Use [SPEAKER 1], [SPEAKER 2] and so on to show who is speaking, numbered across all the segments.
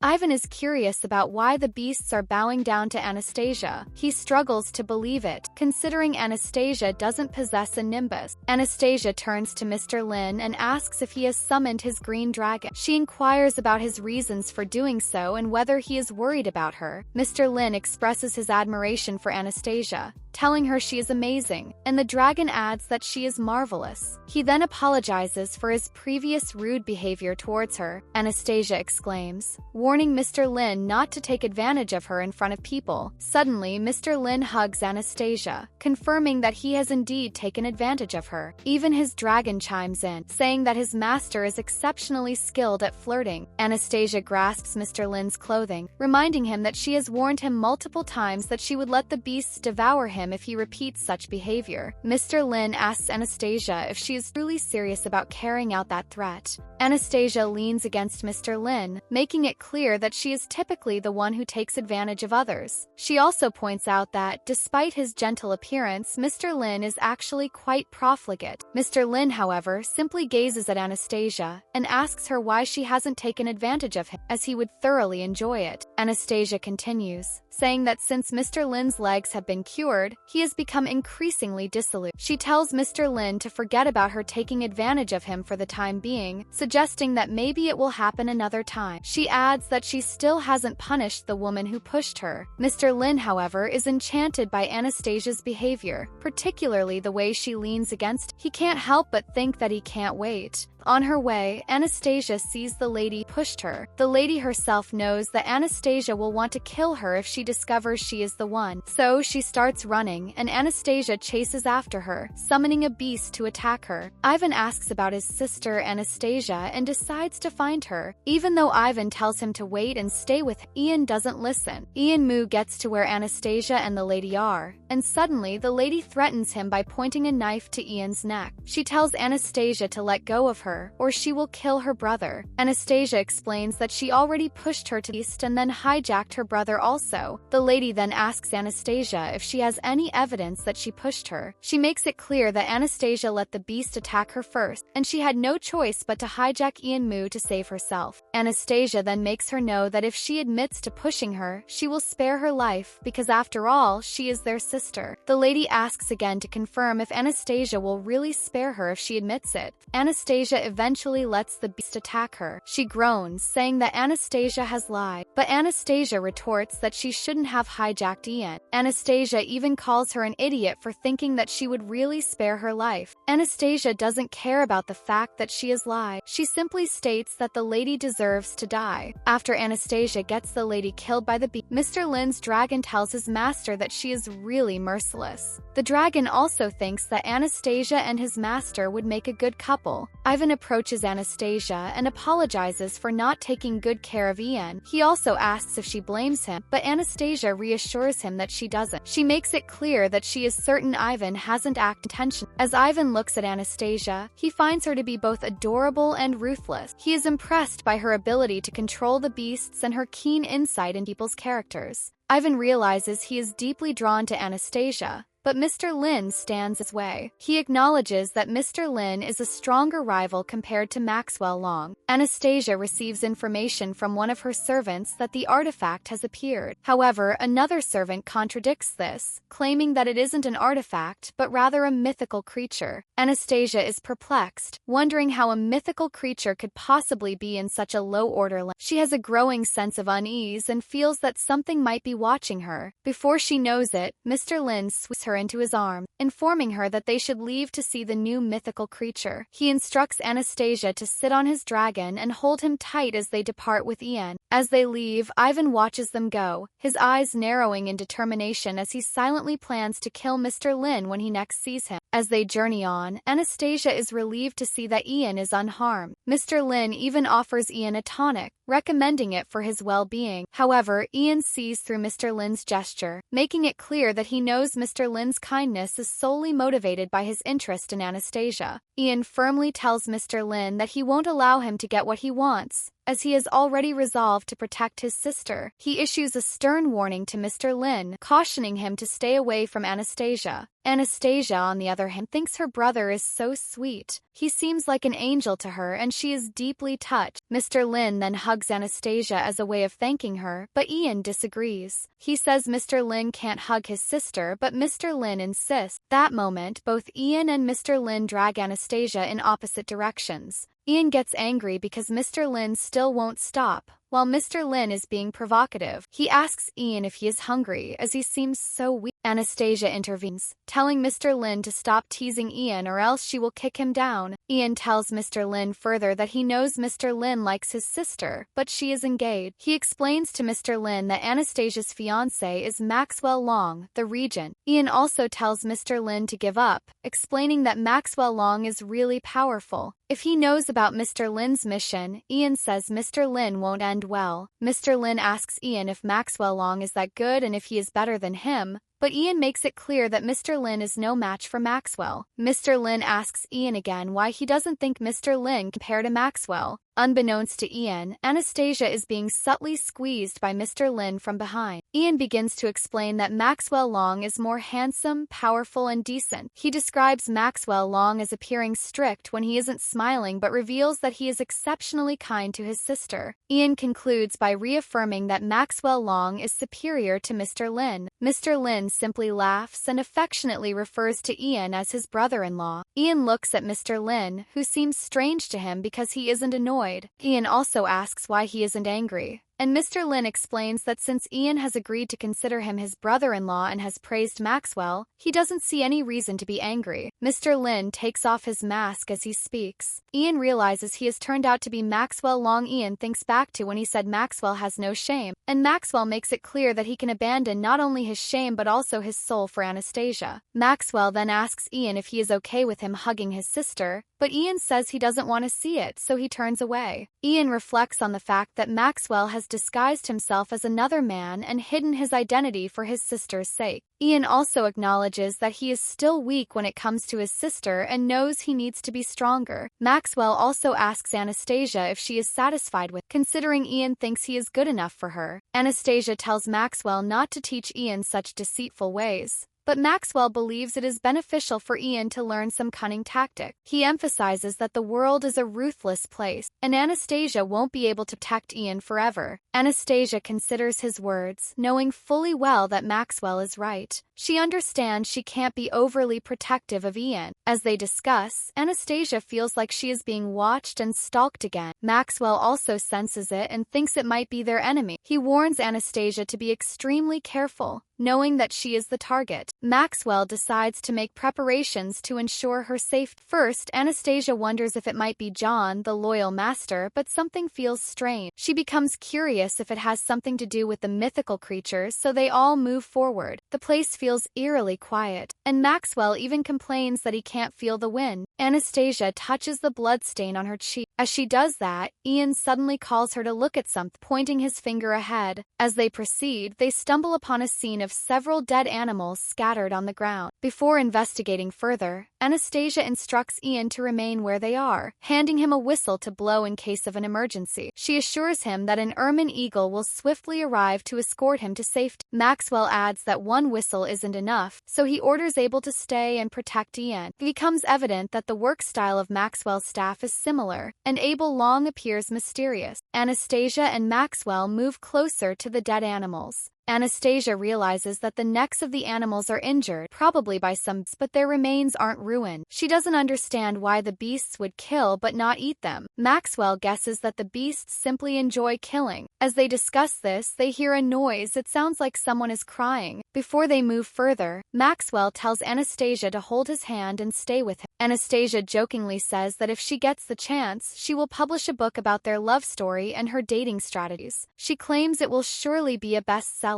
[SPEAKER 1] Ivan is curious about why the beasts are bowing down to Anastasia. He struggles to believe it, considering Anastasia doesn't possess a nimbus. Anastasia turns to Mr. Lin and asks if he has summoned his green dragon. She inquires about his reasons for doing so and whether he is worried about her. Mr. Lin expresses his admiration for Anastasia, telling her she is amazing, and the dragon adds that she is marvelous. He then apologizes for his previous rude behavior towards her. Anastasia exclaims, warning Mr. Lin not to take advantage of her in front of people. Suddenly, Mr. Lin hugs Anastasia, confirming that he has indeed taken advantage of her. Even his dragon chimes in, saying that his master is exceptionally skilled at flirting. Anastasia grasps Mr. Lin's clothing, reminding him that she has warned him multiple times that she would let the beasts devour him if he repeats such behavior. Mr. Lin asks Anastasia if she is truly serious about carrying out that threat. Anastasia leans against Mr. Lin, making it clear that she is typically the one who takes advantage of others. She also points out that, despite his gentle appearance, Mr. Lin is actually quite profligate. Mr. Lin, however, simply gazes at Anastasia and asks her why she hasn't taken advantage of him, as he would thoroughly enjoy it. Anastasia continues, saying that since Mr. Lin's legs have been cured, he has become increasingly dissolute. She tells Mr. Lin to forget about her taking advantage of him for the time being, suggesting that maybe it will happen another time. She adds that she still hasn't punished the woman who pushed her. Mr. Lin, however, is enchanted by Anastasia's behavior, particularly the way she leans against him. He can't help but think that he can't wait. On her way, Anastasia sees the lady pushed her. The lady herself knows that Anastasia will want to kill her if she discovers she is the one. So she starts running, and Anastasia chases after her, summoning a beast to attack her. Ivan asks about his sister Anastasia and decides to find her. Even though Ivan tells him to wait and stay with him, Ian doesn't listen. Ian Mu gets to where Anastasia and the lady are, and suddenly the lady threatens him by pointing a knife to Ian's neck. She tells Anastasia to let go of her, or she will kill her brother. Anastasia explains that she already pushed her to the east and then hijacked her brother also. The lady then asks Anastasia if she has any evidence that she pushed her. She makes it clear that Anastasia let the beast attack her first, and she had no choice but to hijack Ian Mu to save herself. Anastasia then makes her know that if she admits to pushing her, she will spare her life, because after all, she is their sister. The lady asks again to confirm if Anastasia will really spare her if she admits it. Anastasia eventually lets the beast attack her. She groans, saying that Anastasia has lied, but Anastasia retorts that she shouldn't have hijacked Ian. Anastasia even calls her an idiot for thinking that she would really spare her life. Anastasia doesn't care about the fact that she has lied. She simply states that the lady deserves to die. After Anastasia gets the lady killed by the beast, Mr. Lin's dragon tells his master that she is really merciless. The dragon also thinks that Anastasia and his master would make a good couple. Ivan approaches Anastasia and apologizes for not taking good care of Ian. He also asks if she blames him, but Anastasia reassures him that she doesn't. She makes it clear that she is certain Ivan hasn't acted intentionally. As Ivan looks at Anastasia, he finds her to be both adorable and ruthless. He is impressed by her ability to control the beasts and her keen insight in people's characters. Ivan realizes he is deeply drawn to Anastasia, but Mr. Lin stands his way. He acknowledges that Mr. Lin is a stronger rival compared to Maxwell Long. Anastasia receives information from one of her servants that the artifact has appeared. However, another servant contradicts this, claiming that it isn't an artifact, but rather a mythical creature. Anastasia is perplexed, wondering how a mythical creature could possibly be in such a low-order land. She has a growing sense of unease and feels that something might be watching her. Before she knows it, Mr. Lin sweeps her into his arms, informing her that they should leave to see the new mythical creature. He instructs Anastasia to sit on his dragon and hold him tight as they depart with Ian. As they leave, Ivan watches them go, his eyes narrowing in determination as he silently plans to kill Mr. Lin when he next sees him. As they journey on, Anastasia is relieved to see that Ian is unharmed. Mr. Lin even offers Ian a tonic, recommending it for his well-being. However, Ian sees through Mr. Lin's gesture, making it clear that he knows Mr. Lin's kindness is solely motivated by his interest in Anastasia. Ian firmly tells Mr. Lin that he won't allow him to get what he wants, as he has already resolved to protect his sister. He issues a stern warning to Mr. Lin, cautioning him to stay away from Anastasia. Anastasia, on the other hand, thinks her brother is so sweet. He seems like an angel to her and she is deeply touched. Mr. Lin then hugs Anastasia as a way of thanking her, but Ian disagrees. He says Mr. Lin can't hug his sister, but Mr. Lin insists. That moment, both Ian and Mr. Lin drag Anastasia in opposite directions. Ian gets angry because Mr. Lin still won't stop. While Mr. Lin is being provocative, he asks Ian if he is hungry, as he seems so weak. Anastasia intervenes, telling Mr. Lin to stop teasing Ian or else she will kick him down. Ian tells Mr. Lin further that he knows Mr. Lin likes his sister, but she is engaged. He explains to Mr. Lin that Anastasia's fiancé is Maxwell Long, the regent. Ian also tells Mr. Lin to give up, explaining that Maxwell Long is really powerful. If he knows about Mr. Lin's mission, Ian says Mr. Lin won't end well. Mr. Lin asks Ian if Maxwell Long is that good and if he is better than him, but Ian makes it clear that Mr. Lin is no match for Maxwell. Mr. Lin asks Ian again why he doesn't think Mr. Lin compared to Maxwell. Unbeknownst to Ian, Anastasia is being subtly squeezed by Mr. Lin from behind. Ian begins to explain that Maxwell Long is more handsome, powerful, and decent. He describes Maxwell Long as appearing strict when he isn't smiling but reveals that he is exceptionally kind to his sister. Ian concludes by reaffirming that Maxwell Long is superior to Mr. Lin. Mr. Lin simply laughs and affectionately refers to Ian as his brother-in-law. Ian looks at Mr. Lin, who seems strange to him because he isn't annoyed. Ian also asks why he isn't angry, and Mr. Lin explains that since Ian has agreed to consider him his brother-in-law and has praised Maxwell, he doesn't see any reason to be angry. Mr. Lin takes off his mask as he speaks. Ian realizes he has turned out to be Maxwell Long. Ian thinks back to when he said Maxwell has no shame, and Maxwell makes it clear that he can abandon not only his shame but also his soul for Anastasia. Maxwell then asks Ian if he is okay with him hugging his sister, but Ian says he doesn't want to see it, so he turns away. Ian reflects on the fact that Maxwell has disguised himself as another man and hidden his identity for his sister's sake. Ian also acknowledges that he is still weak when it comes to his sister and knows he needs to be stronger. Maxwell also asks Anastasia if she is satisfied with, considering Ian thinks he is good enough for her. Anastasia tells Maxwell not to teach Ian such deceitful ways, but Maxwell believes it is beneficial for Ian to learn some cunning tactic. He emphasizes that the world is a ruthless place, and Anastasia won't be able to protect Ian forever. Anastasia considers his words, knowing fully well that Maxwell is right. She understands she can't be overly protective of Ian. As they discuss, Anastasia feels like she is being watched and stalked again. Maxwell also senses it and thinks it might be their enemy. He warns Anastasia to be extremely careful, knowing that she is the target. Maxwell decides to make preparations to ensure her safety. First, Anastasia wonders if it might be John, the loyal master, but something feels strange. She becomes curious if it has something to do with the mythical creatures, so they all move forward. The place feels eerily quiet, and Maxwell even complains that he can't feel the wind. Anastasia touches the bloodstain on her cheek. As she does that, Ian suddenly calls her to look at something, pointing his finger ahead. As they proceed, they stumble upon a scene of several dead animals scattered on the ground. Before investigating further, Anastasia instructs Ian to remain where they are, handing him a whistle to blow in case of an emergency. She assures him that an ermine eagle will swiftly arrive to escort him to safety. Maxwell adds that one whistle isn't enough, so he orders Abel to stay and protect Ian. It becomes evident that the work style of Maxwell's staff is similar, and Abel Long appears mysterious. Anastasia and Maxwell move closer to the dead animals. Anastasia realizes that the necks of the animals are injured, probably by some, but their remains aren't ruined. She doesn't understand why the beasts would kill but not eat them. Maxwell guesses that the beasts simply enjoy killing. As they discuss this, they hear a noise. It sounds like someone is crying. Before they move further, Maxwell tells Anastasia to hold his hand and stay with him. Anastasia jokingly says that if she gets the chance, she will publish a book about their love story and her dating strategies. She claims it will surely be a bestseller.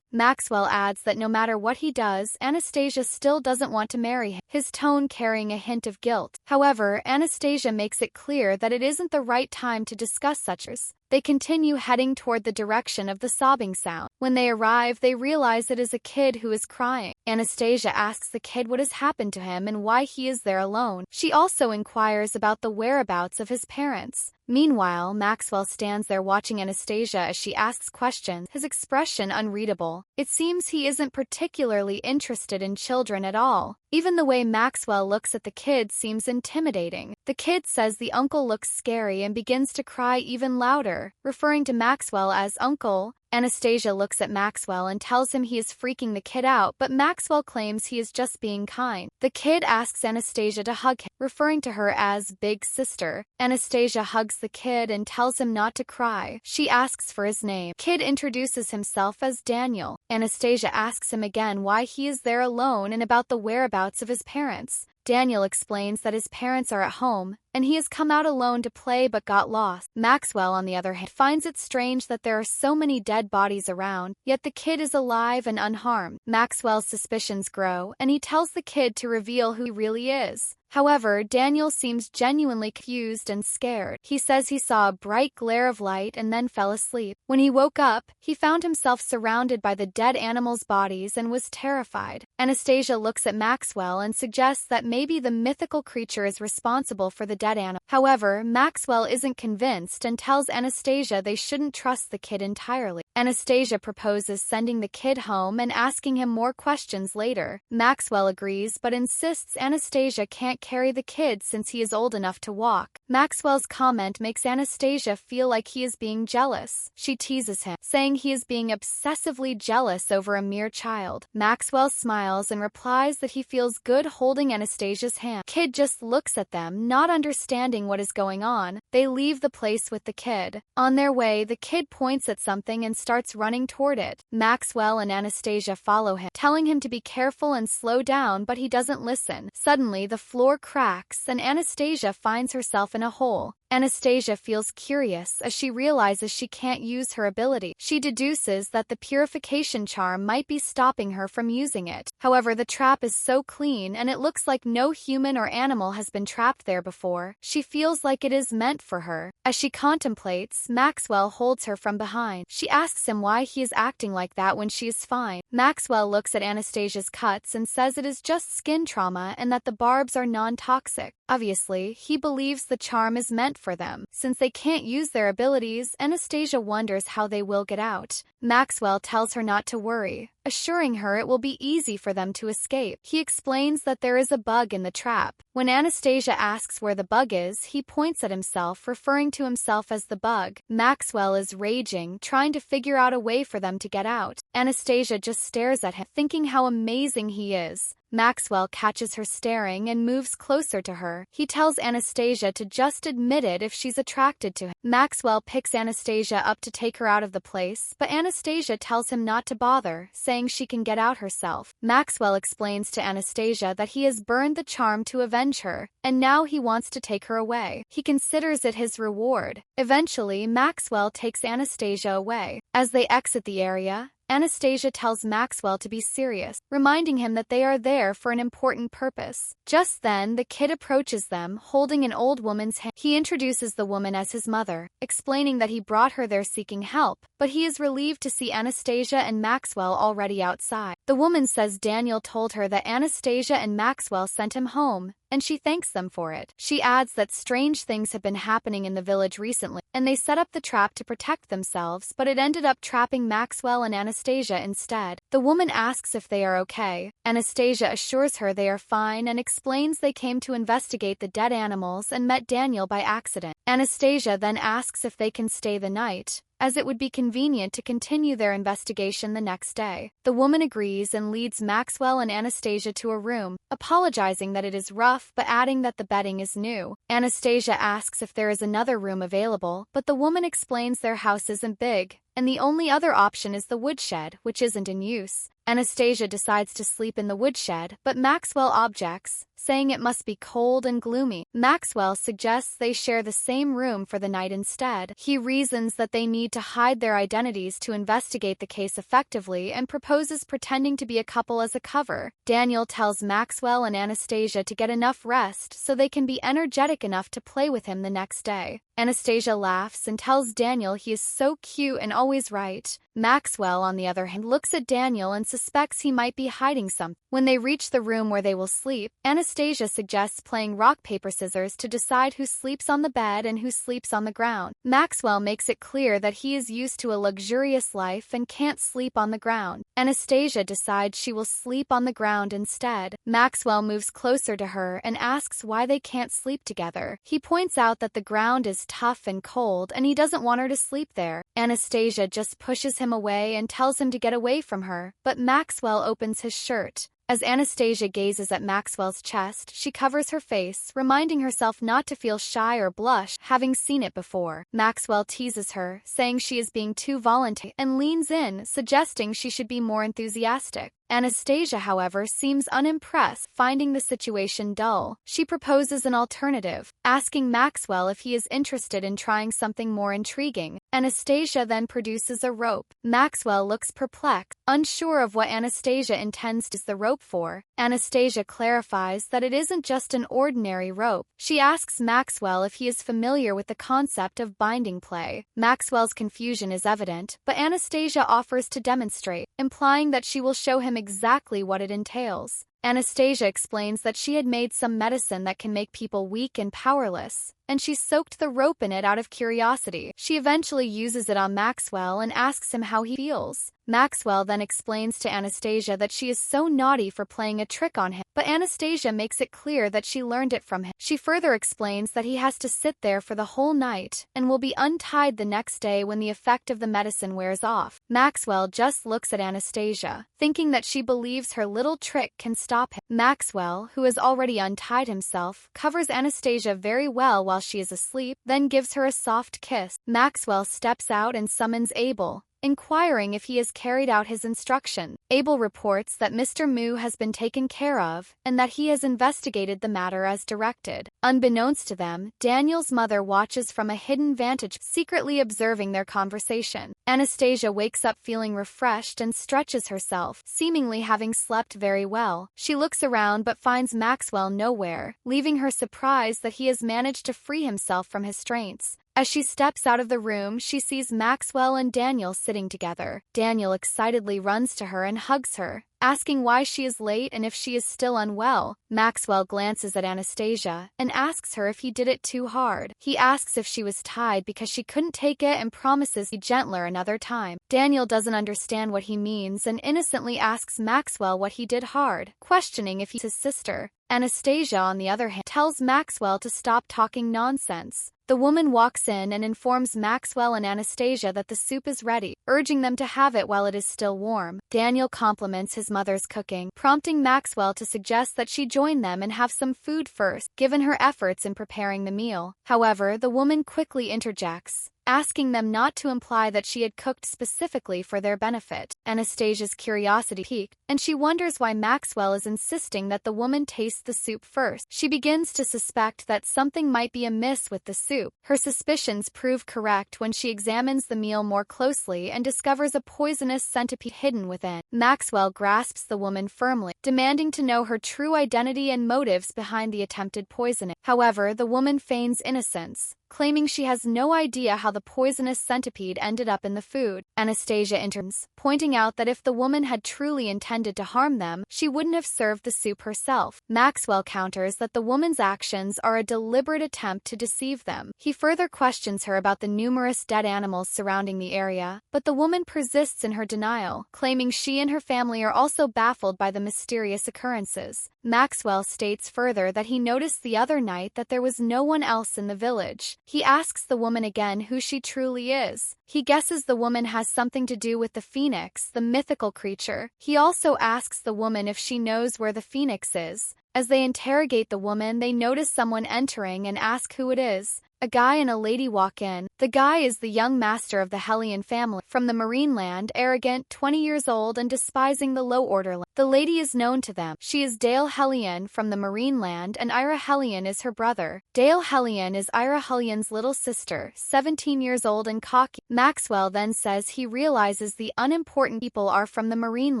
[SPEAKER 1] Maxwell adds that no matter what he does, Anastasia still doesn't want to marry him, his tone carrying a hint of guilt. However, Anastasia makes it clear that it isn't the right time to discuss such as. They continue heading toward the direction of the sobbing sound. When they arrive, they realize it is a kid who is crying. Anastasia asks the kid what has happened to him and why he is there alone. She also inquires about the whereabouts of his parents. Meanwhile, Maxwell stands there watching Anastasia as she asks questions, his expression unreadable. It seems he isn't particularly interested in children at all. Even the way Maxwell looks at the kid seems intimidating. The kid says the uncle looks scary and begins to cry even louder, referring to Maxwell as uncle. Anastasia looks at Maxwell and tells him he is freaking the kid out, but Maxwell claims he is just being kind. The kid asks Anastasia to hug him, referring to her as big sister. Anastasia hugs the kid and tells him not to cry. She asks for his name. Kid introduces himself as Daniel. Anastasia asks him again why he is there alone and about the whereabouts of his parents. Daniel explains that his parents are at home, and he has come out alone to play but got lost. Maxwell, on the other hand, finds it strange that there are so many dead bodies around, yet the kid is alive and unharmed. Maxwell's suspicions grow, and he tells the kid to reveal who he really is. However, Daniel seems genuinely confused and scared. He says he saw a bright glare of light and then fell asleep. When he woke up, he found himself surrounded by the dead animals' bodies and was terrified. Anastasia looks at Maxwell and suggests that maybe the mythical creature is responsible for the dead animal. However, Maxwell isn't convinced and tells Anastasia they shouldn't trust the kid entirely. Anastasia proposes sending the kid home and asking him more questions later. Maxwell agrees but insists Anastasia can't carry the kid since he is old enough to walk. Maxwell's comment makes Anastasia feel like he is being jealous. She teases him, saying he is being obsessively jealous over a mere child. Maxwell smiles and replies that he feels good holding Anastasia's hand. Kid just looks at them, not understanding what is going on. They leave the place with the kid. On their way, the kid points at something and starts running toward it. Maxwell and Anastasia follow him, telling him to be careful and slow down, but he doesn't listen. Suddenly, the floor cracks and Anastasia finds herself in a hole. Anastasia feels curious as she realizes she can't use her ability. She deduces that the purification charm might be stopping her from using it. However, the trap is so clean and it looks like no human or animal has been trapped there before. She feels like it is meant for her. As she contemplates, Maxwell holds her from behind. She asks him why he is acting like that when she is fine. Maxwell looks at Anastasia's cuts and says it is just skin trauma and that the barbs are non-toxic. Obviously, he believes the charm is meant for them. Since they can't use their abilities, Anastasia wonders how they will get out. Maxwell tells her not to worry, assuring her it will be easy for them to escape. He explains that there is a bug in the trap. When Anastasia asks where the bug is, he points at himself, referring to himself as the bug. Maxwell is raging, trying to figure out a way for them to get out. Anastasia just stares at him, thinking how amazing he is. Maxwell catches her staring and moves closer to her. He tells Anastasia to just admit it if she's attracted to him. Maxwell picks Anastasia up to take her out of the place, but Anastasia tells him not to bother, saying she can get out herself. Maxwell explains to Anastasia that he has burned the charm to avenge her, and now he wants to take her away. He considers it his reward. Eventually, Maxwell takes Anastasia away. As they exit the area, Anastasia tells Maxwell to be serious, reminding him that they are there for an important purpose. Just then, the kid approaches them, holding an old woman's hand. He introduces the woman as his mother, explaining that he brought her there seeking help, but he is relieved to see Anastasia and Maxwell already outside. The woman says Daniel told her that Anastasia and Maxwell sent him home, and she thanks them for it. She adds that strange things have been happening in the village recently, and they set up the trap to protect themselves, but it ended up trapping Maxwell and Anastasia instead. The woman asks if they are okay. Anastasia assures her they are fine and explains they came to investigate the dead animals and met Daniel by accident. Anastasia then asks if they can stay the night, as it would be convenient to continue their investigation the next day. The woman agrees and leads Maxwell and Anastasia to a room, apologizing that it is rough but adding that the bedding is new. Anastasia asks if there is another room available, but the woman explains their house isn't big, and the only other option is the woodshed, which isn't in use. Anastasia decides to sleep in the woodshed, but Maxwell objects, saying it must be cold and gloomy. Maxwell suggests they share the same room for the night instead. He reasons that they need to hide their identities to investigate the case effectively and proposes pretending to be a couple as a cover. Daniel tells Maxwell and Anastasia to get enough rest so they can be energetic enough to play with him the next day. Anastasia laughs and tells Daniel he is so cute and always right, Maxwell, on the other hand, looks at Daniel and suspects he might be hiding something. When they reach the room where they will sleep, Anastasia suggests playing rock, paper, scissors to decide who sleeps on the bed and who sleeps on the ground. Maxwell makes it clear that he is used to a luxurious life and can't sleep on the ground. Anastasia decides she will sleep on the ground instead. Maxwell moves closer to her and asks why they can't sleep together. He points out that the ground is tough and cold and he doesn't want her to sleep there. Anastasia just pushes him away and tells him to get away from her, but Maxwell opens his shirt. As Anastasia gazes at Maxwell's chest, she covers her face, reminding herself not to feel shy or blush, having seen it before. Maxwell teases her, saying she is being too voluntary, and leans in, suggesting she should be more enthusiastic. Anastasia, however, seems unimpressed, finding the situation dull. She proposes an alternative, asking Maxwell if he is interested in trying something more intriguing. Anastasia then produces a rope. Maxwell looks perplexed, unsure of what Anastasia intends to use the rope for. Anastasia clarifies that it isn't just an ordinary rope. She asks Maxwell if he is familiar with the concept of binding play. Maxwell's confusion is evident, but Anastasia offers to demonstrate, implying that she will show him exactly what it entails. Anastasia explains that she had made some medicine that can make people weak and powerless, and she soaked the rope in it out of curiosity. She eventually uses it on Maxwell and asks him how he feels. Maxwell then explains to Anastasia that she is so naughty for playing a trick on him, but Anastasia makes it clear that she learned it from him. She further explains that he has to sit there for the whole night and will be untied the next day when the effect of the medicine wears off. Maxwell just looks at Anastasia, thinking that she believes her little trick can stop him. Maxwell, who has already untied himself, covers Anastasia very well while she is asleep, then gives her a soft kiss. Maxwell steps out and summons Abel, inquiring if he has carried out his instruction. Abel reports that Mr. Mu has been taken care of, and that he has investigated the matter as directed. Unbeknownst to them, Daniel's mother watches from a hidden vantage, secretly observing their conversation. Anastasia wakes up feeling refreshed and stretches herself, seemingly having slept very well. She looks around but finds Maxwell nowhere, leaving her surprised that he has managed to free himself from his restraints. As she steps out of the room, she sees Maxwell and Daniel sitting together. Daniel excitedly runs to her and hugs her, asking why she is late and if she is still unwell. Maxwell glances at Anastasia and asks her if he did it too hard. He asks if she was tied because she couldn't take it and promises to be gentler another time. Daniel doesn't understand what he means and innocently asks Maxwell what he did hard, questioning if he's his sister. Anastasia, on the other hand, tells Maxwell to stop talking nonsense. The woman walks in and informs Maxwell and Anastasia that the soup is ready, urging them to have it while it is still warm. Daniel compliments his mother's cooking, prompting Maxwell to suggest that she join them and have some food first, given her efforts in preparing the meal. However, the woman quickly interjects, asking them not to imply that she had cooked specifically for their benefit. Anastasia's curiosity piqued, and she wonders why Maxwell is insisting that the woman taste the soup first. She begins to suspect that something might be amiss with the soup. Her suspicions prove correct when she examines the meal more closely and discovers a poisonous centipede hidden within. Maxwell grasps the woman firmly, demanding to know her true identity and motives behind the attempted poisoning. However, the woman feigns innocence, claiming she has no idea how the poisonous centipede ended up in the food. Anastasia intervenes, pointing out that if the woman had truly intended to harm them, she wouldn't have served the soup herself. Maxwell counters that the woman's actions are a deliberate attempt to deceive them. He further questions her about the numerous dead animals surrounding the area, but the woman persists in her denial, claiming she and her family are also baffled by the mysterious occurrences. Maxwell states further that he noticed the other night that there was no one else in the village. He asks the woman again who she truly is. He guesses the woman has something to do with the phoenix, the mythical creature. He also asks the woman if she knows where the phoenix is. As they interrogate the woman, they notice someone entering and ask who it is. A guy and a lady walk in. The guy is the young master of the Hellion family, from the marine land, arrogant, 20 years old and despising the low-order land. The lady is known to them. She is Dale Hellion from the marine land and Ira Hellion is her brother. Dale Hellion is Ira Hellion's little sister, 17 years old and cocky. Maxwell then says he realizes the unimportant people are from the marine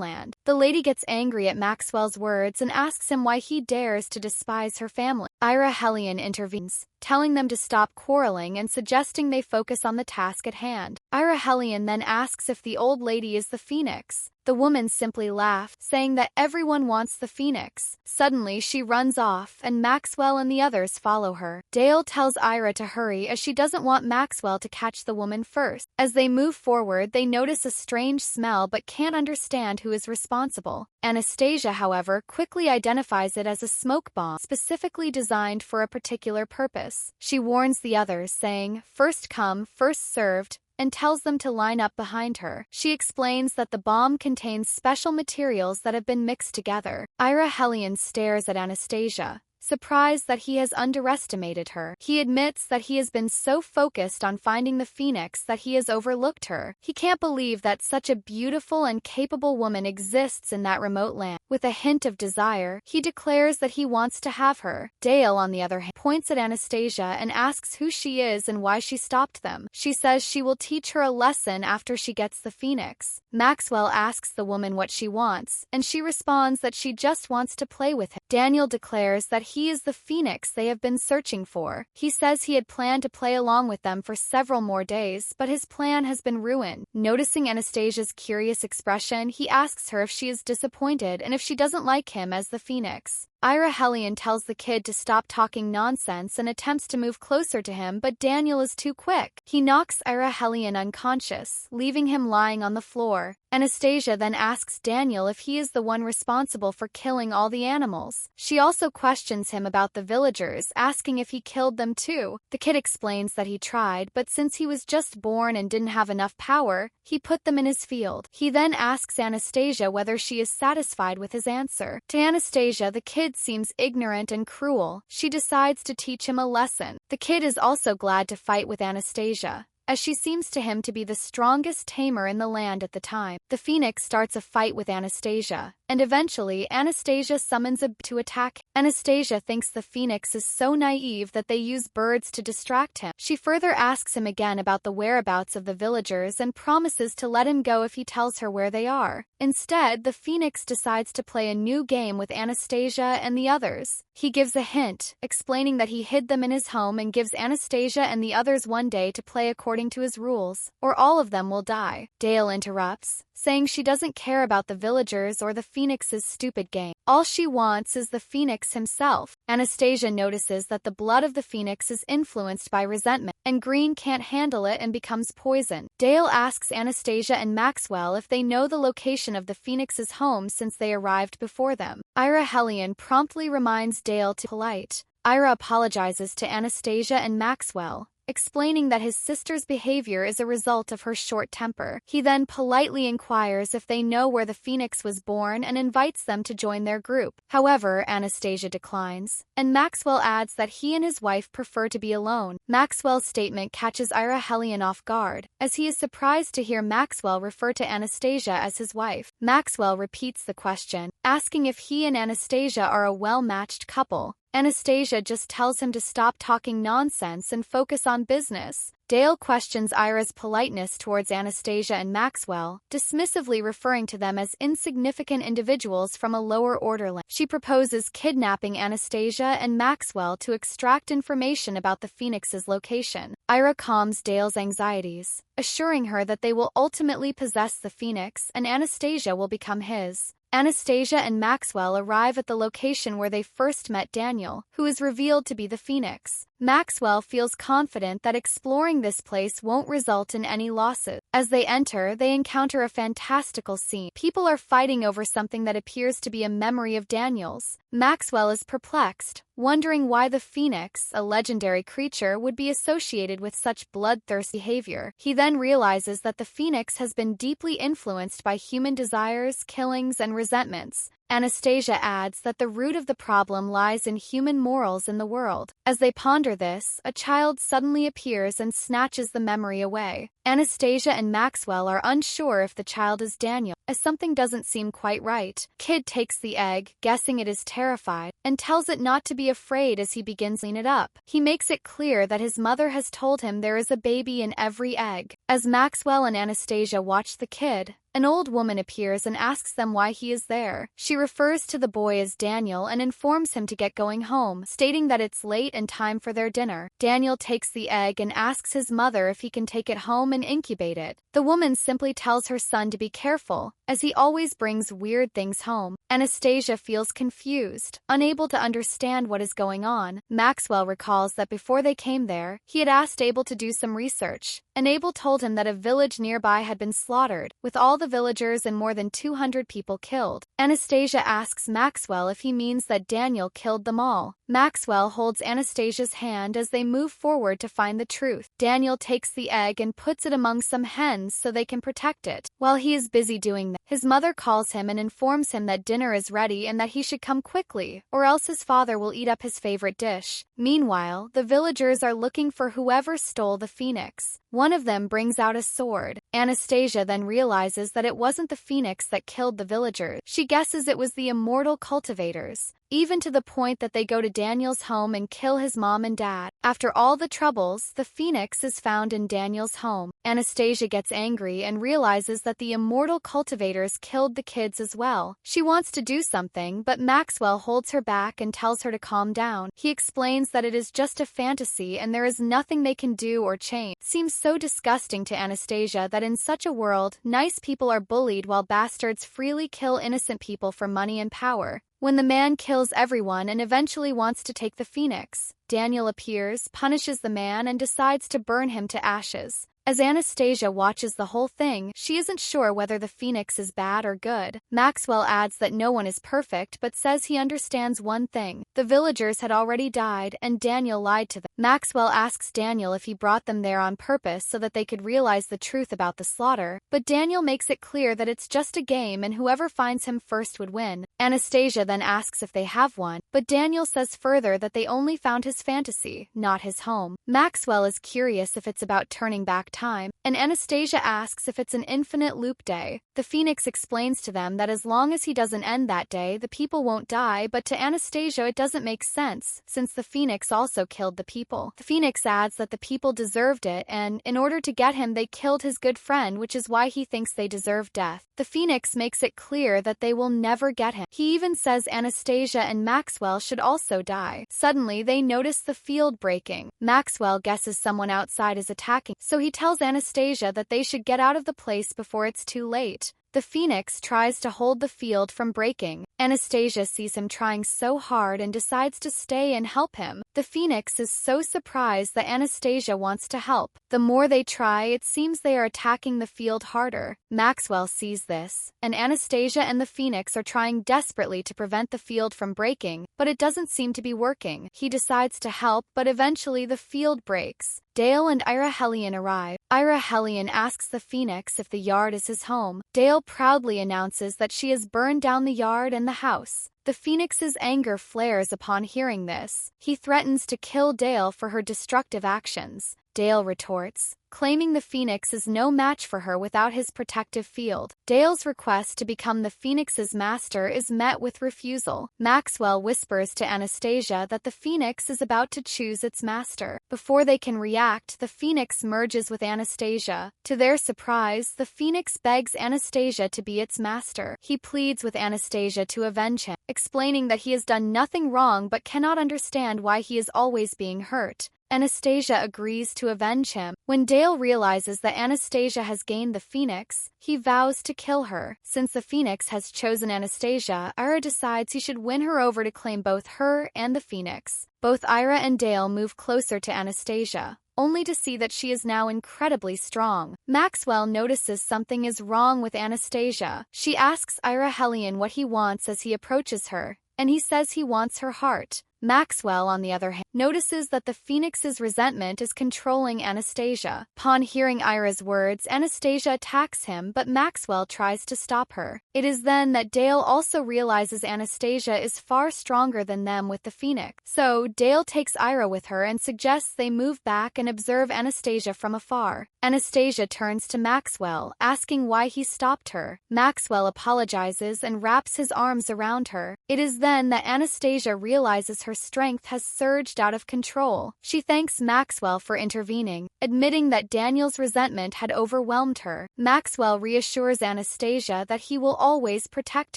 [SPEAKER 1] land. The lady gets angry at Maxwell's words and asks him why he dares to despise her family. Ira Hellion intervenes, telling them to stop quarreling and suggesting they focus on the task at hand. Ira Hellion then asks if the old lady is the phoenix. The woman simply laughs, saying that everyone wants the phoenix. Suddenly, she runs off, and Maxwell and the others follow her. Dale tells Ira to hurry as she doesn't want Maxwell to catch the woman first. As they move forward, they notice a strange smell but can't understand who is responsible. Anastasia, however, quickly identifies it as a smoke bomb specifically designed for a particular purpose. She warns the others, saying, "First come, first served," and tells them to line up behind her. She explains that the bomb contains special materials that have been mixed together. Ira Hellion stares at Anastasia, surprised that he has underestimated her. He admits that he has been so focused on finding the phoenix that he has overlooked her. He can't believe that such a beautiful and capable woman exists in that remote land. With a hint of desire, he declares that he wants to have her. Dale, on the other hand, points at Anastasia and asks who she is and why she stopped them. She says she will teach her a lesson after she gets the phoenix. Maxwell asks the woman what she wants, and she responds that she just wants to play with him. Daniel declares that he is the phoenix they have been searching for. He says he had planned to play along with them for several more days, but his plan has been ruined. Noticing Anastasia's curious expression, he asks her if she is disappointed and if she doesn't like him as the phoenix. Ira Hellion tells the kid to stop talking nonsense and attempts to move closer to him, but Daniel is too quick. He knocks Ira Hellion unconscious, leaving him lying on the floor. Anastasia then asks Daniel if he is the one responsible for killing all the animals. She also questions him about the villagers, asking if he killed them too. The kid explains that he tried, but since he was just born and didn't have enough power, he put them in his field. He then asks Anastasia whether she is satisfied with his answer. To Anastasia, the kid seems ignorant and cruel. She decides to teach him a lesson. The kid is also glad to fight with Anastasia, as she seems to him to be the strongest tamer in the land at the time. The phoenix starts a fight with Anastasia, and eventually Anastasia summons a bee to attack. Anastasia thinks the phoenix is so naive that they use birds to distract him. She further asks him again about the whereabouts of the villagers and promises to let him go if he tells her where they are. Instead, the phoenix decides to play a new game with Anastasia and the others. He gives a hint, explaining that he hid them in his home and gives Anastasia and the others one day to play according to his rules, or all of them will die. Dale interrupts, saying she doesn't care about the villagers or the phoenix's stupid game. All she wants is the phoenix himself. Anastasia notices that the blood of the phoenix is influenced by resentment, and Green can't handle it and becomes poison. Dale asks Anastasia and Maxwell if they know the location of the phoenix's home since they arrived before them. Ira Hellion promptly reminds Dale to be polite. Ira apologizes to Anastasia and Maxwell, explaining that his sister's behavior is a result of her short temper. He then politely inquires if they know where the phoenix was born and invites them to join their group. However, Anastasia declines, and Maxwell adds that he and his wife prefer to be alone. Maxwell's statement catches Ira Hellion off guard, as he is surprised to hear Maxwell refer to Anastasia as his wife. Maxwell repeats the question, asking if he and Anastasia are a well-matched couple. Anastasia just tells him to stop talking nonsense and focus on business. Dale questions Ira's politeness towards Anastasia and Maxwell, dismissively referring to them as insignificant individuals from a lower order land. She proposes kidnapping Anastasia and Maxwell to extract information about the phoenix's location. Ira calms Dale's anxieties, assuring her that they will ultimately possess the phoenix and Anastasia will become his. Anastasia and Maxwell arrive at the location where they first met Daniel, who is revealed to be the phoenix. Maxwell feels confident that exploring this place won't result in any losses. As they enter, they encounter a fantastical scene. People are fighting over something that appears to be a memory of Daniel's. Maxwell is perplexed, wondering why the phoenix, a legendary creature, would be associated with such bloodthirsty behavior. He then realizes that the phoenix has been deeply influenced by human desires, killings, and resentments. Anastasia adds that the root of the problem lies in human morals in the world. As they ponder this, a child suddenly appears and snatches the memory away. Anastasia and Maxwell are unsure if the child is Daniel, as something doesn't seem quite right. Kid takes the egg, guessing it is terrified, and tells it not to be afraid as he begins to clean it up. He makes it clear that his mother has told him there is a baby in every egg. As Maxwell and Anastasia watch the kid, An old woman appears and asks them why he is there. She refers to the boy as Daniel and informs him to get going home, stating that it's late and time for their dinner. Daniel takes the egg and asks his mother if he can take it home and incubate it. The woman simply tells her son to be careful, as he always brings weird things home. Anastasia feels confused, unable to understand what is going on. Maxwell recalls that before they came there, he had asked Abel to do some research, and Abel told him that a village nearby had been slaughtered, with all the villagers and more than 200 people killed. Anastasia asks Maxwell if he means that Daniel killed them all. Maxwell holds Anastasia's hand as they move forward to find the truth. Daniel takes the egg and puts it among some hens so they can protect it. While he is busy doing that, his mother calls him and informs him that dinner is ready and that he should come quickly, or else his father will eat up his favorite dish. Meanwhile, the villagers are looking for whoever stole the phoenix. One of them brings out a sword. Anastasia then realizes that it wasn't the phoenix that killed the villagers. She guesses it was the immortal cultivators, even to the point that they go to Daniel's home and kill his mom and dad. After all the troubles, the phoenix is found in Daniel's home. Anastasia gets angry and realizes that the immortal cultivators killed the kids as well. She wants to do something, but Maxwell holds her back and tells her to calm down. He explains that it is just a fantasy and there is nothing they can do or change. It seems so disgusting to Anastasia that in such a world, nice people are bullied while bastards freely kill innocent people for money and power. When the man kills everyone and eventually wants to take the phoenix, Daniel appears, punishes the man, and decides to burn him to ashes. As Anastasia watches the whole thing, she isn't sure whether the phoenix is bad or good. Maxwell adds that no one is perfect but says he understands one thing. The villagers had already died and Daniel lied to them. Maxwell asks Daniel if he brought them there on purpose so that they could realize the truth about the slaughter, but Daniel makes it clear that it's just a game and whoever finds him first would win. Anastasia then asks if they have one, but Daniel says further that they only found his fantasy, not his home. Maxwell is curious if it's about turning back time, and Anastasia asks if it's an infinite loop day. The phoenix explains to them that as long as he doesn't end that day, the people won't die, but to Anastasia it doesn't make sense, since the phoenix also killed the people. The phoenix adds that the people deserved it, and in order to get him they killed his good friend, which is why he thinks they deserve death. The phoenix makes it clear that they will never get him. He even says Anastasia and Maxwell should also die. Suddenly, they notice the field breaking. Maxwell guesses someone outside is attacking, so he tells Anastasia that they should get out of the place before it's too late. The phoenix tries to hold the field from breaking. Anastasia sees him trying so hard and decides to stay and help him. The phoenix is so surprised that Anastasia wants to help. The more they try, it seems they are attacking the field harder. Maxwell sees this, and Anastasia and the phoenix are trying desperately to prevent the field from breaking, but it doesn't seem to be working. He decides to help, but eventually the field breaks. Dale and Ira Hellion arrive. Ira Hellion asks the phoenix if the yard is his home. Dale proudly announces that she has burned down the yard and the house. The phoenix's anger flares upon hearing this. He threatens to kill Dale for her destructive actions. Dale retorts, claiming the phoenix is no match for her without his protective field. Dale's request to become the phoenix's master is met with refusal. Maxwell whispers to Anastasia that the phoenix is about to choose its master. Before they can react, the phoenix merges with Anastasia. To their surprise, the phoenix begs Anastasia to be its master. He pleads with Anastasia to avenge him, explaining that he has done nothing wrong but cannot understand why he is always being hurt. Anastasia agrees to avenge him. When Dale realizes that Anastasia has gained the phoenix, he vows to kill her. Since the phoenix has chosen Anastasia, Ira decides he should win her over to claim both her and the phoenix. Both Ira and Dale move closer to Anastasia, only to see that she is now incredibly strong. Maxwell notices something is wrong with Anastasia. She asks Ira Hellion what he wants as he approaches her, and he says he wants her heart. Maxwell, on the other hand, notices that the phoenix's resentment is controlling Anastasia. Upon hearing Ira's words, Anastasia attacks him, but Maxwell tries to stop her. It is then that Dale also realizes Anastasia is far stronger than them with the phoenix. So, Dale takes Ira with her and suggests they move back and observe Anastasia from afar. Anastasia turns to Maxwell, asking why he stopped her. Maxwell apologizes and wraps his arms around her. It is then that Anastasia realizes her her strength has surged out of control. She thanks Maxwell for intervening, admitting that Daniel's resentment had overwhelmed her. Maxwell reassures Anastasia that he will always protect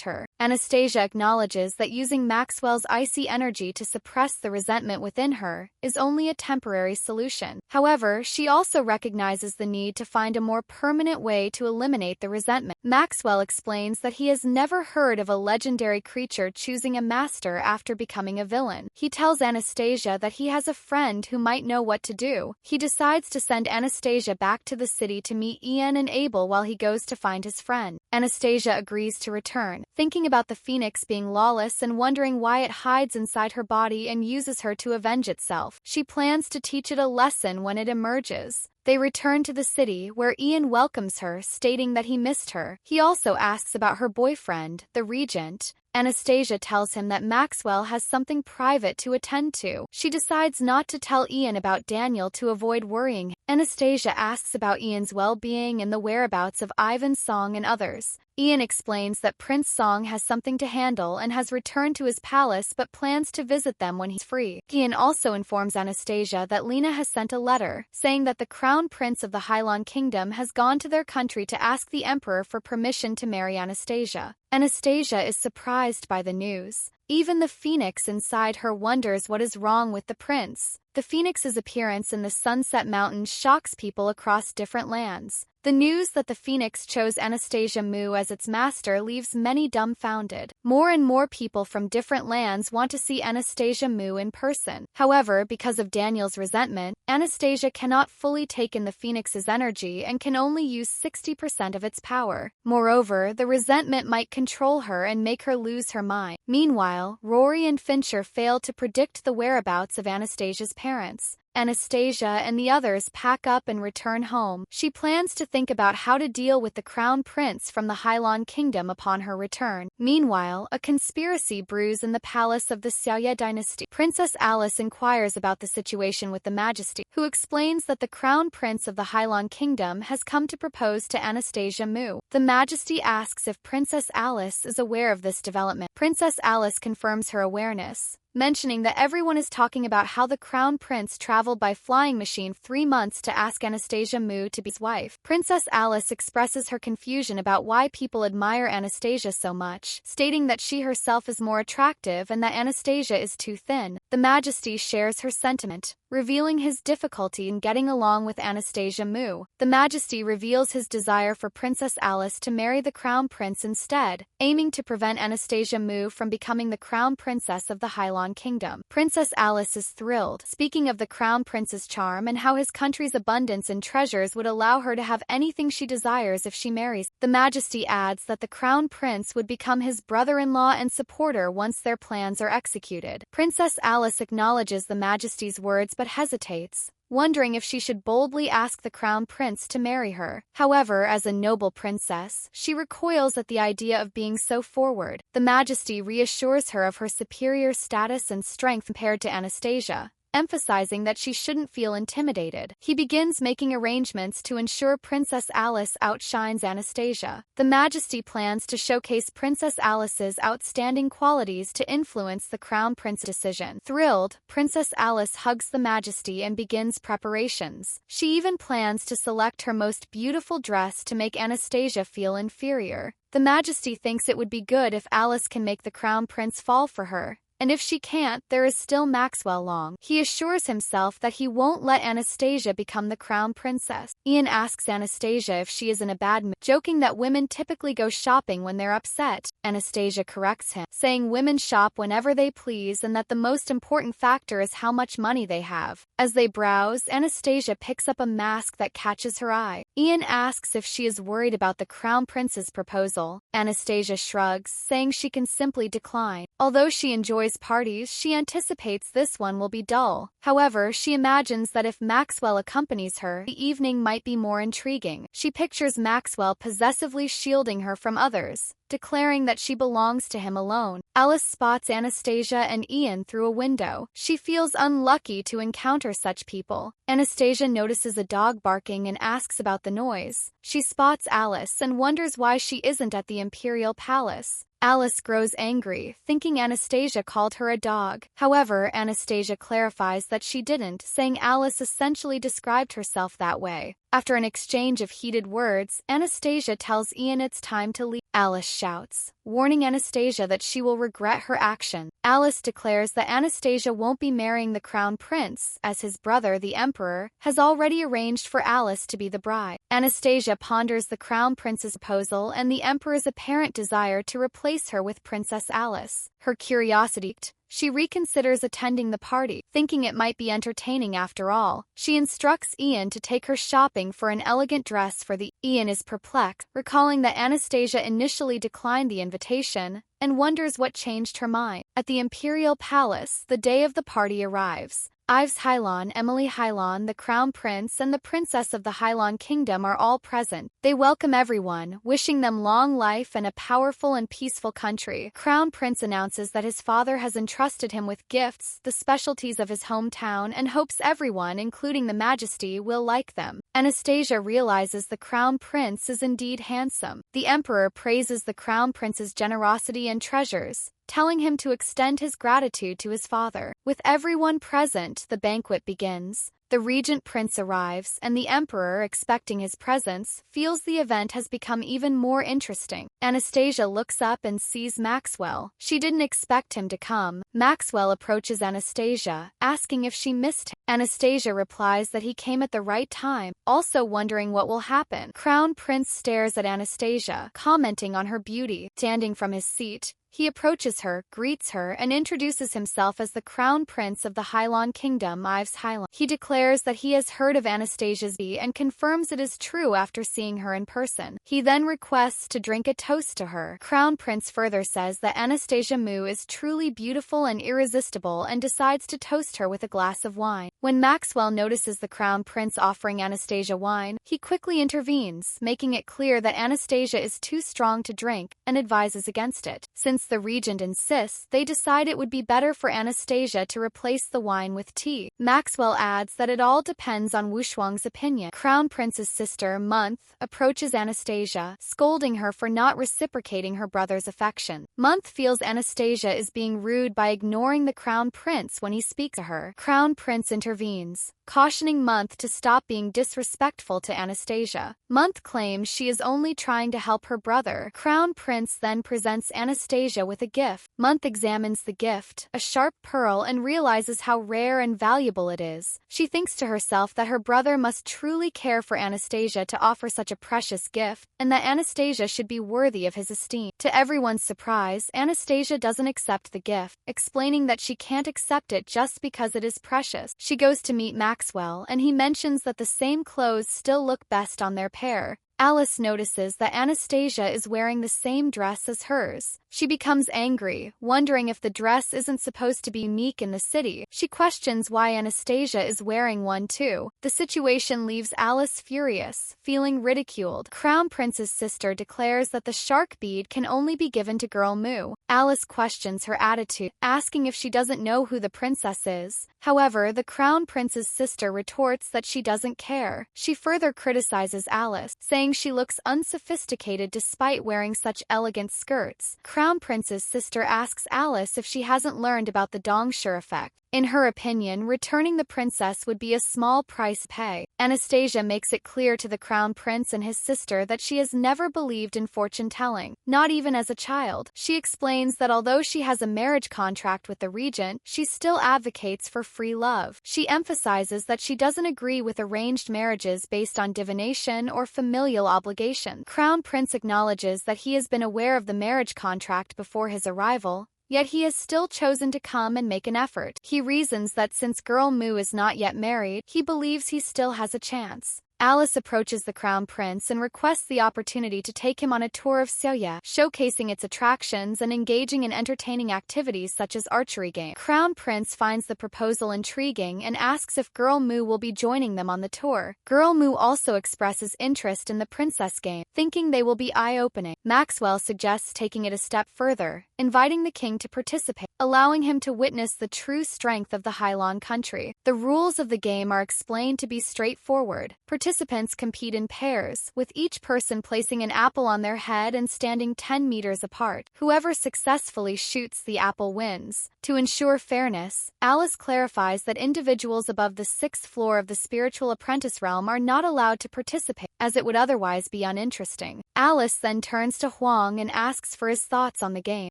[SPEAKER 1] her. Anastasia acknowledges that using Maxwell's icy energy to suppress the resentment within her is only a temporary solution. However, she also recognizes the need to find a more permanent way to eliminate the resentment. Maxwell explains that he has never heard of a legendary creature choosing a master after becoming a villain. He tells Anastasia that he has a friend who might know what to do. He decides to send Anastasia back to the city to meet Ian and Abel while he goes to find his friend. Anastasia agrees to return, thinking about the phoenix being lawless and wondering why it hides inside her body and uses her to avenge itself. She plans to teach it a lesson when it emerges. They return to the city, where Ian welcomes her, stating that he missed her. He also asks about her boyfriend, the regent. Anastasia tells him that Maxwell has something private to attend to. She decides not to tell Ian about Daniel to avoid worrying him. Anastasia asks about Ian's well-being and the whereabouts of Ivan Song and others. Ian explains that Prince Song has something to handle and has returned to his palace but plans to visit them when he's free. Ian also informs Anastasia that Lena has sent a letter, saying that the Crown Prince of the Hylon Kingdom has gone to their country to ask the Emperor for permission to marry Anastasia. Anastasia is surprised by the news. Even the phoenix inside her wonders what is wrong with the prince. The phoenix's appearance in the Sunset Mountains shocks people across different lands. The news that the phoenix chose Anastasia Mu as its master leaves many dumbfounded. More and more people from different lands want to see Anastasia Mu in person. However, because of Daniel's resentment, Anastasia cannot fully take in the phoenix's energy and can only use 60% of its power. Moreover, the resentment might control her and make her lose her mind. Meanwhile, Rory and Fincher fail to predict the whereabouts of Anastasia's parents. Anastasia and the others pack up and return home. She plans to think about how to deal with the crown prince from the Hylon Kingdom upon her return. Meanwhile, a conspiracy brews in the palace of the Xiaoye dynasty. Princess Alice inquires about the situation with the Majesty, who explains that the crown prince of the Hylon Kingdom has come to propose to Anastasia Mu. The Majesty asks if Princess Alice is aware of this development. Princess Alice confirms her awareness, mentioning that everyone is talking about how the crown prince traveled by flying machine 3 months to ask Anastasia Mu to be his wife. Princess Alice expresses her confusion about why people admire Anastasia so much, stating that she herself is more attractive and that Anastasia is too thin. The Majesty shares her sentiment, revealing his difficulty in getting along with Anastasia Mu. The Majesty reveals his desire for Princess Alice to marry the crown prince instead, aiming to prevent Anastasia Mu from becoming the crown princess of the Hylon Kingdom. Princess Alice is thrilled, speaking of the crown prince's charm and how his country's abundance in treasures would allow her to have anything she desires if she marries. The Majesty adds that the crown prince would become his brother-in-law and supporter once their plans are executed. Princess Alice acknowledges the Majesty's words but hesitates, wondering if she should boldly ask the crown prince to marry her. However, as a noble princess, she recoils at the idea of being so forward. The Majesty reassures her of her superior status and strength compared to Anastasia, emphasizing that she shouldn't feel intimidated. He begins making arrangements to ensure Princess Alice outshines Anastasia. The Majesty plans to showcase Princess Alice's outstanding qualities to influence the Crown Prince's decision. Thrilled, Princess Alice hugs the Majesty and begins preparations. She even plans to select her most beautiful dress to make Anastasia feel inferior. The Majesty thinks it would be good if Alice can make the Crown Prince fall for her. And if she can't, there is still Maxwell Long. He assures himself that he won't let Anastasia become the crown princess. Ian asks Anastasia if she is in a bad mood, joking that women typically go shopping when they're upset. Anastasia corrects him, saying women shop whenever they please and that the most important factor is how much money they have. As they browse, Anastasia picks up a mask that catches her eye. Ian asks if she is worried about the crown prince's proposal. Anastasia shrugs, saying she can simply decline. Although she enjoys parties, she anticipates this one will be dull. However, she imagines that if Maxwell accompanies her, the evening might be more intriguing. She pictures Maxwell possessively shielding her from others, declaring that she belongs to him alone. Alice spots Anastasia and Ian through a window. She feels unlucky to encounter such people. Anastasia notices a dog barking and asks about the noise. She spots Alice and wonders why she isn't at the Imperial Palace. Alice grows angry, thinking Anastasia called her a dog. However, Anastasia clarifies that she didn't, saying Alice essentially described herself that way. After an exchange of heated words, Anastasia tells Ian it's time to leave. Alice shouts, warning Anastasia that she will regret her action. Alice declares that Anastasia won't be marrying the crown prince, as his brother, the emperor, has already arranged for Alice to be the bride. Anastasia ponders the crown prince's proposal and the emperor's apparent desire to replace her with Princess Alice. Her curiosity piqued, she reconsiders attending the party, thinking it might be entertaining after all. She instructs Ian to take her shopping for an elegant dress for the. Ian is perplexed, recalling that Anastasia initially declined the invitation, and wonders what changed her mind. At the Imperial Palace, the day of the party arrives. Ives Hylon, Emily Hylon, the Crown Prince, and the Princess of the Hylon Kingdom are all present. They welcome everyone, wishing them long life and a powerful and peaceful country. Crown Prince announces that his father has entrusted him with gifts, the specialties of his hometown, and hopes everyone, including the Majesty, will like them. Anastasia realizes the Crown Prince is indeed handsome. The Emperor praises the Crown Prince's generosity and treasures, telling him to extend his gratitude to his father. With everyone present, the banquet begins. The regent prince arrives, and the emperor, expecting his presence, feels the event has become even more interesting. Anastasia looks up and sees Maxwell. She didn't expect him to come. Maxwell approaches Anastasia, asking if she missed him. Anastasia replies that he came at the right time, also wondering what will happen. Crown Prince stares at Anastasia, commenting on her beauty. Standing from his seat, he approaches her, greets her, and introduces himself as the Crown Prince of the Hylon Kingdom, Ives Hylon. He declares that he has heard of Anastasia's beauty and confirms it is true after seeing her in person. He then requests to drink a toast to her. Crown Prince further says that Anastasia Mu is truly beautiful and irresistible and decides to toast her with a glass of wine. When Maxwell notices the Crown Prince offering Anastasia wine, he quickly intervenes, making it clear that Anastasia is too strong to drink, and advises against it. Since the regent insists, they decide it would be better for Anastasia to replace the wine with tea. Maxwell adds that it all depends on Wu Shuang's opinion. Crown Prince's sister, Month, approaches Anastasia, scolding her for not reciprocating her brother's affection. Month feels Anastasia is being rude by ignoring the Crown Prince when he speaks to her. Crown Prince intervenes, cautioning Month to stop being disrespectful to Anastasia. Month claims she is only trying to help her brother. Crown Prince then presents Anastasia with a gift. Month examines the gift, a sharp pearl, and realizes how rare and valuable it is. She thinks to herself that her brother must truly care for Anastasia to offer such a precious gift, and that Anastasia should be worthy of his esteem. To everyone's surprise, Anastasia doesn't accept the gift, explaining that she can't accept it just because it is precious. She goes to meet Maxwell, and he mentions that the same clothes still look best on their pair. Alice notices that Anastasia is wearing the same dress as hers. She becomes angry, wondering if the dress isn't supposed to be unique in the city. She questions why Anastasia is wearing one too. The situation leaves Alice furious, feeling ridiculed. Crown Prince's sister declares that the shark bead can only be given to Girl Mu. Alice questions her attitude, asking if she doesn't know who the princess is. However, the Crown Prince's sister retorts that she doesn't care. She further criticizes Alice, saying she looks unsophisticated despite wearing such elegant skirts. Crown Prince's sister asks Alice if she hasn't learned about the Dongshi effect. In her opinion, returning the princess would be a small price to pay. Anastasia makes it clear to the Crown Prince and his sister that she has never believed in fortune-telling, not even as a child. She explains that although she has a marriage contract with the regent, she still advocates for free love. She emphasizes that she doesn't agree with arranged marriages based on divination or familial obligation. Crown Prince acknowledges that he has been aware of the marriage contract before his arrival, yet he has still chosen to come and make an effort. He reasons that since Girl Mu is not yet married, he believes he still has a chance. Alice approaches the Crown Prince and requests the opportunity to take him on a tour of Seoul, showcasing its attractions and engaging in entertaining activities such as archery game. Crown Prince finds the proposal intriguing and asks if Girl Moo will be joining them on the tour. Girl Moo also expresses interest in the princess game, thinking they will be eye-opening. Maxwell suggests taking it a step further, inviting the king to participate, allowing him to witness the true strength of the Hylon country. The rules of the game are explained to be straightforward. Participants compete in pairs, with each person placing an apple on their head and standing 10 meters apart. Whoever successfully shoots the apple wins. To ensure fairness, Alice clarifies that individuals above the 6th floor of the spiritual apprentice realm are not allowed to participate, as it would otherwise be uninteresting. Alice then turns to Huang and asks for his thoughts on the game.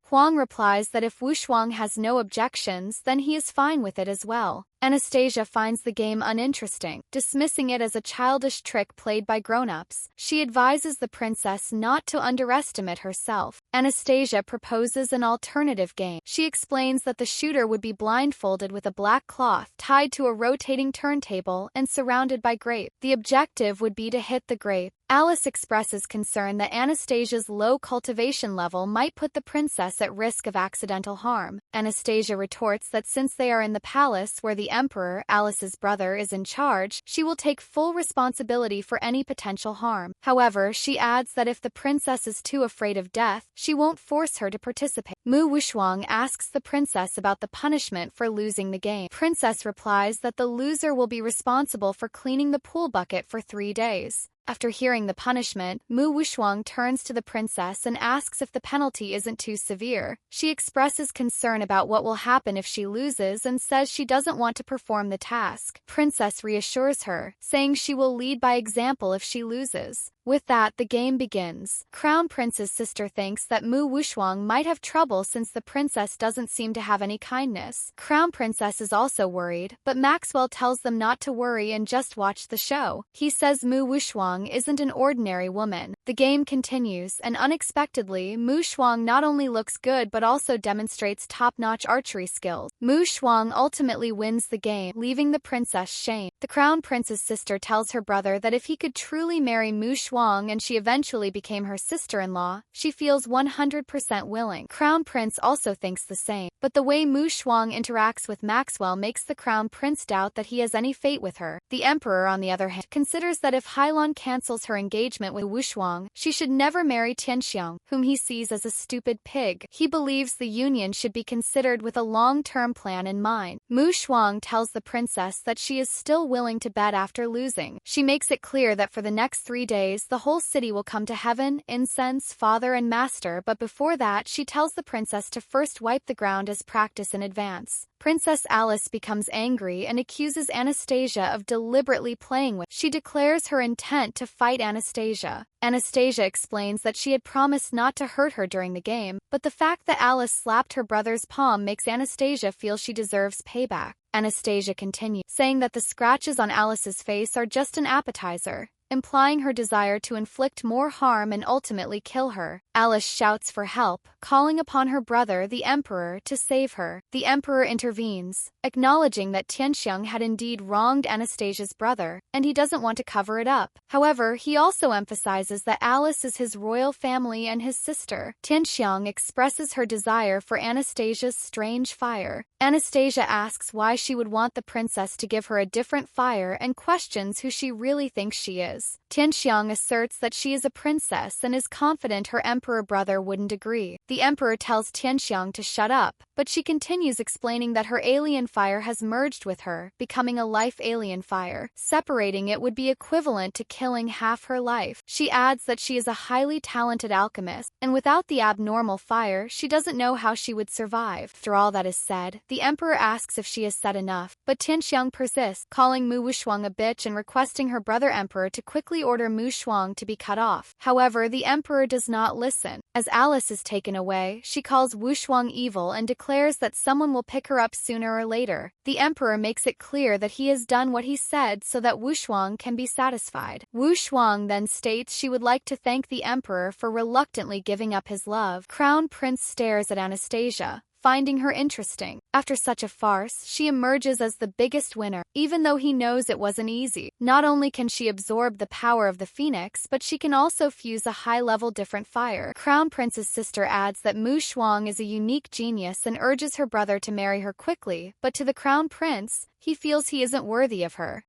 [SPEAKER 1] Huang replies that if Wushuang has no objections, then he is fine with it as well. Anastasia finds the game uninteresting, dismissing it as a childish trick played by grown-ups. She advises the princess not to underestimate herself. Anastasia proposes an alternative game. She explains that the shooter would be blindfolded with a black cloth tied to a rotating turntable and surrounded by grape. The objective would be to hit the grape. Alice expresses concern that Anastasia's low cultivation level might put the princess at risk of accidental harm. Anastasia retorts that since they are in the palace where the emperor, Alice's brother, is in charge, she will take full responsibility for any potential harm. However, she adds that if the princess is too afraid of death, she won't force her to participate. Mu Wushuang asks the princess about the punishment for losing the game. Princess replies that the loser will be responsible for cleaning the pool bucket for 3 days. After hearing the punishment, Mu Wushuang turns to the princess and asks if the penalty isn't too severe. She expresses concern about what will happen if she loses and says she doesn't want to perform the task. Princess reassures her, saying she will lead by example if she loses. With that, the game begins. Crown Prince's sister thinks that Mu Wushuang might have trouble since the princess doesn't seem to have any kindness. Crown Princess is also worried, but Maxwell tells them not to worry and just watch the show. He says Mu Wushuang isn't an ordinary woman. The game continues, and unexpectedly, Mu Shuang not only looks good but also demonstrates top-notch archery skills. Mu Shuang ultimately wins the game, leaving the princess shamed. The Crown Prince's sister tells her brother that if he could truly marry Mu Shuang and she eventually became her sister-in-law, she feels 100% willing. Crown Prince also thinks the same, but the way Mu Shuang interacts with Maxwell makes the Crown Prince doubt that he has any fate with her. The Emperor, on the other hand, considers that if Hylon cancels her engagement with Wu Shuang, she should never marry Tianxiang, whom he sees as a stupid pig. He believes the union should be considered with a long-term plan in mind. Mu Shuang tells the princess that she is still willing to bet after losing. She makes it clear that for the next 3 days, the whole city will come to heaven, incense, father and master, but before that she tells the princess to first wipe the ground as practice in advance. Princess Alice becomes angry and accuses Anastasia of deliberately playing with. She declares her intent to fight Anastasia. Anastasia explains that she had promised not to hurt her during the game, but the fact that Alice slapped her brother's palm makes Anastasia feel she deserves payback. Anastasia continues, saying that the scratches on Alice's face are just an appetizer, implying her desire to inflict more harm and ultimately kill her. Alice shouts for help, calling upon her brother, the Emperor, to save her. The Emperor intervenes, acknowledging that Tianxiang had indeed wronged Anastasia's brother, and he doesn't want to cover it up. However, he also emphasizes that Alice is his royal family and his sister. Tianxiang expresses her desire for Anastasia's strange fire. Anastasia asks why she would want the princess to give her a different fire and questions who she really thinks she is. Tianxiang asserts that she is a princess and is confident her emperor brother wouldn't agree. The emperor tells Tianxiang to shut up, but she continues explaining that her alien fire has merged with her, becoming a life alien fire. Separating it would be equivalent to killing half her life. She adds that she is a highly talented alchemist, and without the abnormal fire, she doesn't know how she would survive. After all that is said, the emperor asks if she has said enough, but Tianxiang persists, calling Mu Wushuang a bitch and requesting her brother emperor to quickly order Mu Shuang to be cut off. However, the emperor does not listen. As Alice is taken away, she calls Wu Shuang evil and declares that someone will pick her up sooner or later. The emperor makes it clear that he has done what he said so that Wu Shuang can be satisfied. Wu Shuang then states she would like to thank the emperor for reluctantly giving up his love. Crown Prince stares at Anastasia, finding her interesting. After such a farce, she emerges as the biggest winner, even though he knows it wasn't easy. Not only can she absorb the power of the phoenix, but she can also fuse a high-level different fire. Crown Prince's sister adds that Mu Shuang is a unique genius and urges her brother to marry her quickly, but to the Crown Prince, he feels he isn't worthy of her.